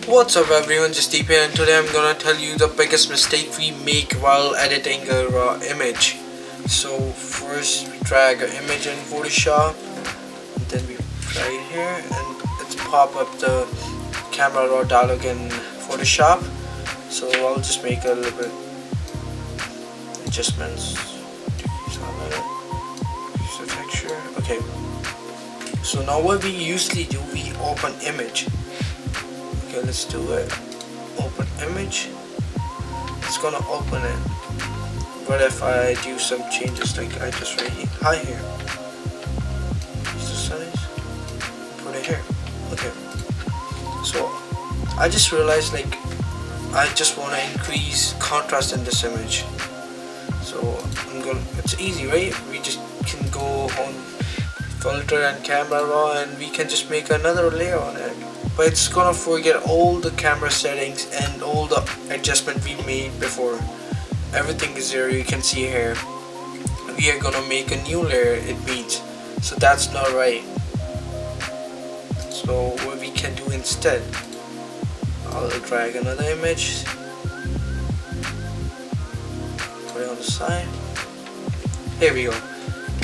What's up everyone, just Deep here, and today I'm gonna tell you the biggest mistake we make while editing a raw image. So first we drag an image in Photoshop, and then we drag it here and it's pop up the camera raw dialog in Photoshop. So I'll just make a little bit adjustments, use the texture. Okay, so now what we usually do, we open image. Okay, let's do it. Open image. It's gonna open it. But if I do some changes, like I just hide here, use the size, put it here. Okay. So I just realized, like, I just want to increase contrast in this image. So it's easy, right? We just can go on filter and camera raw, and we can just make another layer on it. But it's gonna forget all the camera settings and all the adjustment we made before. Everything is there, you can see here. We are gonna make a new layer, it means. So that's not right. So what we can do instead, I'll drag another image, put it on the side. Here we go.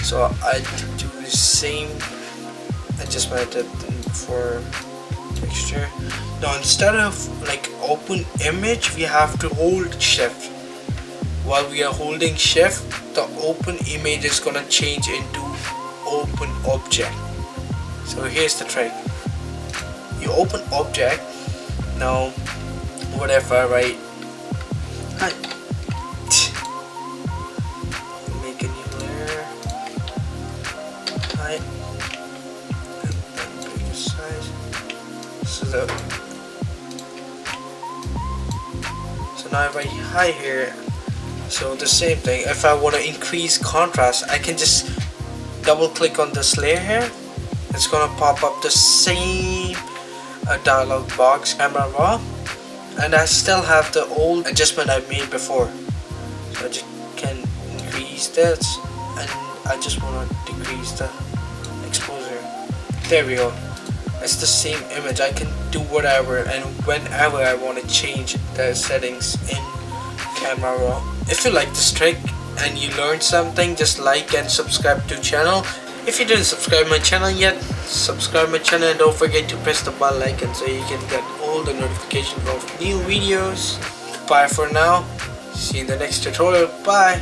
So I do the same adjustment I did before. Texture. Now instead of like open image, we have to hold shift. While we are holding shift, the open image is gonna change into open object. So here's the trick. You open object. Now what if I write hi, make a new layer, hi, and then make the size. So now if I hide here, so the same thing, if I want to increase contrast, I can just double click on this layer here. It's gonna pop up the same dialog box, camera raw, and I still have the old adjustment I made before. So I just can increase this, and I just want to decrease the exposure. There we go. It's the same image. I can do whatever and whenever I want to change the settings in camera raw. If you like this trick and you learned something, just like and subscribe to the channel. If you didn't subscribe my channel yet, subscribe my channel and don't forget to press the bell icon so you can get all the notifications of new videos. Bye for now. See you in the next tutorial. Bye.